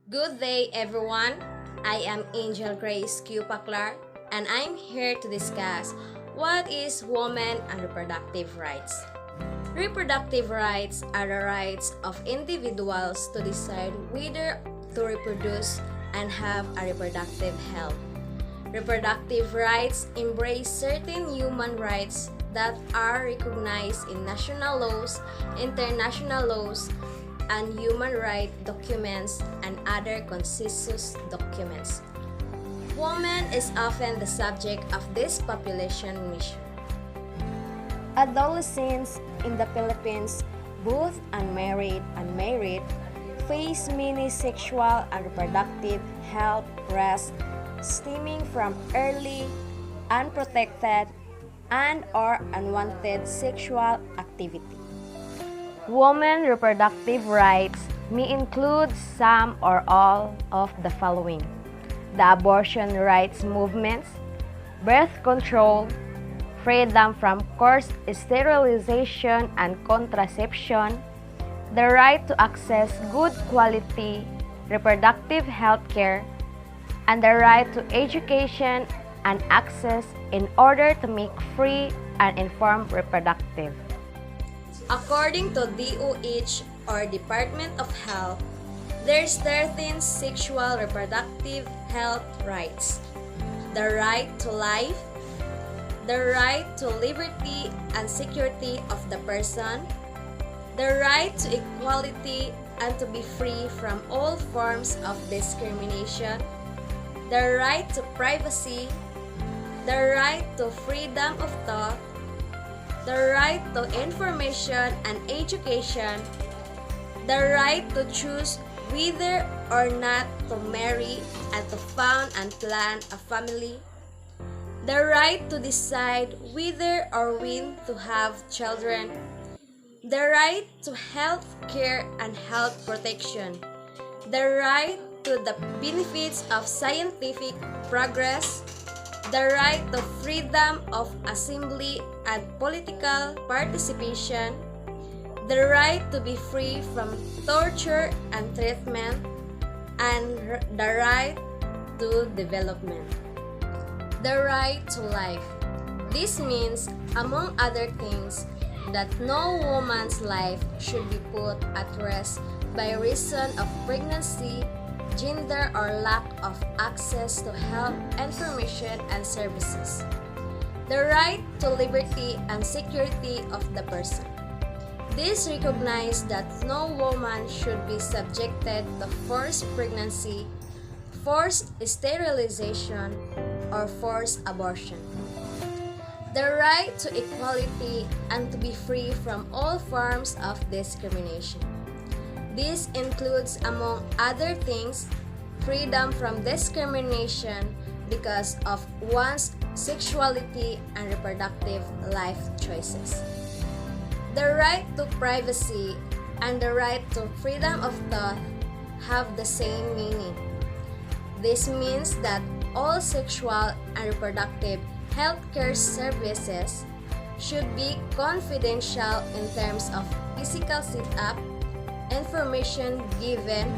Good day, everyone. I am Angel Grace Q. Paclar, and I'm here to discuss what is women and reproductive rights. Reproductive rights are the rights of individuals to decide whether to reproduce and have a reproductive health. Reproductive rights embrace certain human rights that are recognized in national laws, international laws, and human rights documents and other consensus documents. Women is often the subject of this population mission. Adolescents in the Philippines, both unmarried and married, face many sexual and reproductive health risks stemming from early, unprotected, and/or unwanted sexual activity. Women reproductive rights may include some or all of the following: the abortion rights movements, birth control, freedom from forced sterilization and contraception, the right to access good quality reproductive health care, and the right to education and access in order to make free and informed reproductive. According to DOH or Department of Health, there's 13 sexual reproductive health rights. The right to life, the right to liberty and security of the person, the right to equality and to be free from all forms of discrimination, the right to privacy, the right to freedom of thought, the right to information and education, the right to choose whether or not to marry and to found and plan a family, the right to decide whether or when to have children, the right to health care and health protection, the right to the benefits of scientific progress, the right to freedom of assembly and political participation, the right to be free from torture and treatment, and the right to development. The right to life. This means, among other things, that no woman's life should be put at risk by reason of pregnancy, gender, or lack of access to health information and services. The right to liberty and security of the person. This recognizes that no woman should be subjected to forced pregnancy, forced sterilization, or forced abortion. The right to equality and to be free from all forms of discrimination. This includes, among other things, freedom from discrimination because of one's sexuality and reproductive life choices. The right to privacy and the right to freedom of thought have the same meaning. This means that all sexual and reproductive healthcare services should be confidential in terms of physical setup, information given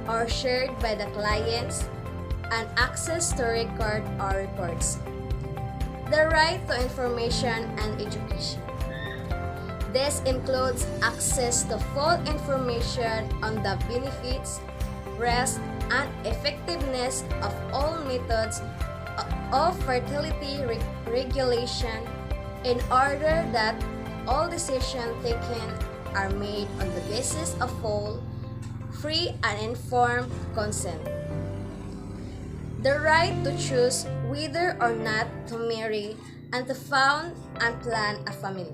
or shared by the clients, and access to record or reports. The right to information and education. This includes access to full information on the benefits, risks, and effectiveness of all methods of fertility regulation in order that all decisions taken are made on the basis of full, free, and informed consent. The right to choose whether or not to marry and to found and plan a family.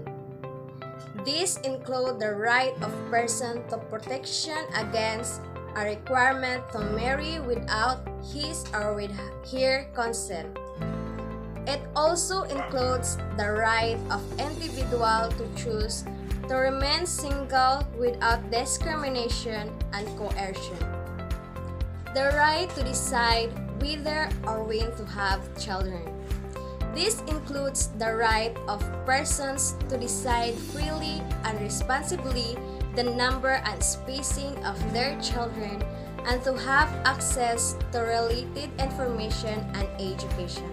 These include the right of person to protection against a requirement to marry without his or with her consent. It also includes the right of individual to choose to remain single without discrimination and coercion. The right to decide whether or when to have children. This includes the right of persons to decide freely and responsibly the number and spacing of their children and to have access to related information and education.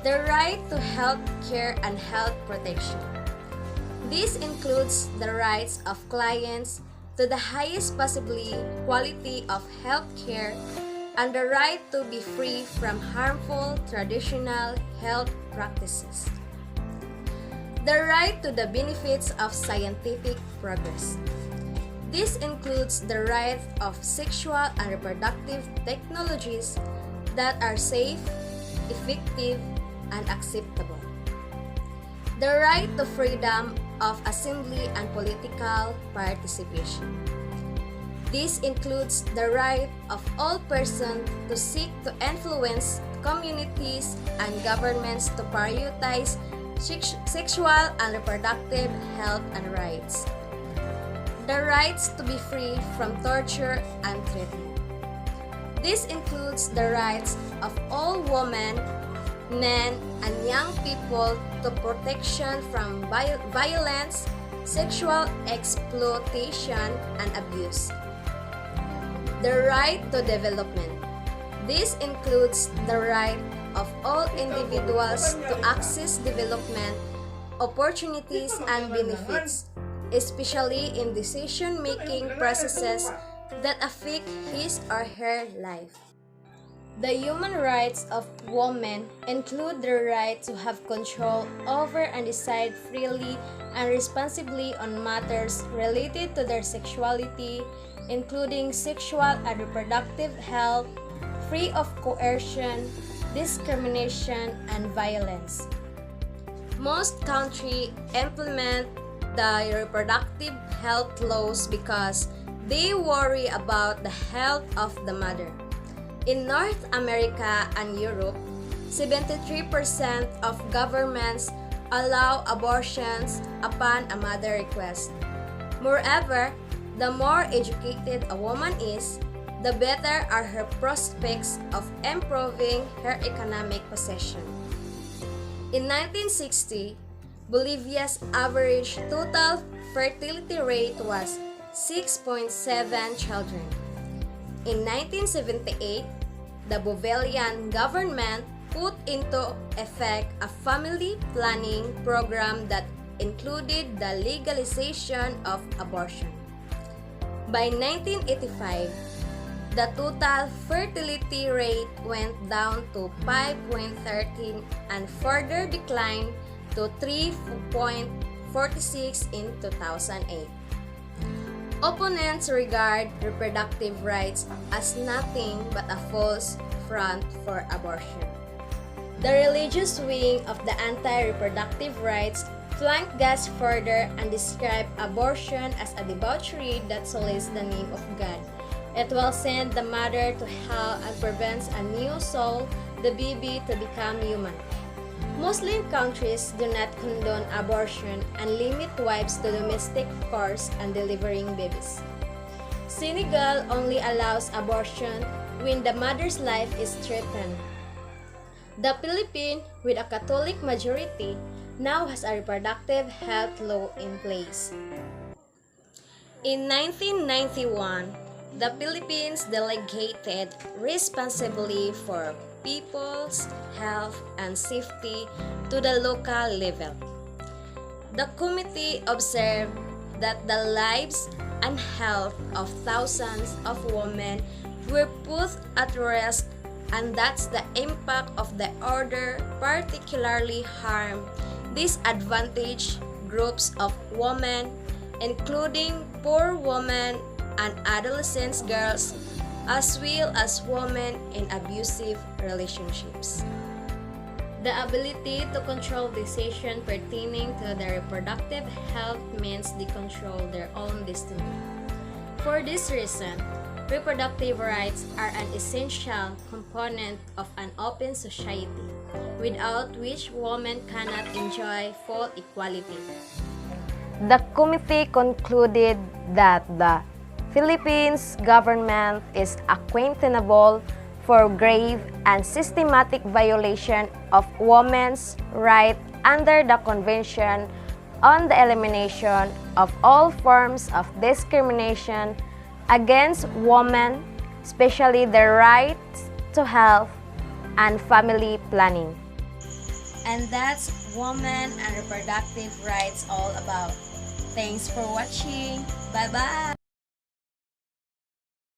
The right to health care and health protection. This includes the rights of clients to the highest possible quality of health care and the right to be free from harmful traditional health practices. The right to the benefits of scientific progress. This includes the right of sexual and reproductive technologies that are safe, effective, and acceptable. The right to freedom of assembly and political participation. This includes the right of all persons to seek to influence communities and governments to prioritize sexual and reproductive health and rights. The rights to be free from torture and treatment. This includes the rights of all women, men, and young people to protection from violence, sexual exploitation, and abuse. The right to development. This includes the right of all individuals to access development opportunities and benefits, especially in decision-making processes that affect his or her life. The human rights of women include the right to have control over and decide freely and responsibly on matters related to their sexuality, including sexual and reproductive health, free of coercion, discrimination, and violence. Most countries implement the reproductive health laws because they worry about the health of the mother. In North America and Europe, 73% of governments allow abortions upon a mother request. Moreover, the more educated a woman is, the better are her prospects of improving her economic position. In 1960, Bolivia's average total fertility rate was 6.7 children. In 1978, the Bolivian government put into effect a family planning program that included the legalization of abortion. By 1985, the total fertility rate went down to 5.13 and further declined to 3.46 in 2008. Opponents regard reproductive rights as nothing but a false front for abortion. The religious wing of the anti-reproductive rights flanked gas further and described abortion as a debauchery that sullies the name of God. It will send the mother to hell and prevents a new soul, the baby, to become human. Muslim countries do not condone abortion and limit wives to domestic chores and delivering babies. Senegal only allows abortion when the mother's life is threatened. The Philippines, with a Catholic majority, now has a reproductive health law in place. In 1991, the Philippines delegated responsibility for people's health and safety to the local level. The committee observed that the lives and health of thousands of women were put at risk, and that the impact of the order particularly harmed disadvantaged groups of women, including poor women and adolescent girls, as well as women in abusive relationships. The ability to control decisions pertaining to their reproductive health means they control their own destiny. For this reason, reproductive rights are an essential component of an open society, without which women cannot enjoy full equality. The committee concluded that the Philippines government is accountable for grave and systematic violation of women's rights under the Convention on the Elimination of All Forms of Discrimination against women, especially their rights to health and family planning. And that's women and reproductive rights all about. Thanks for watching. Bye-bye.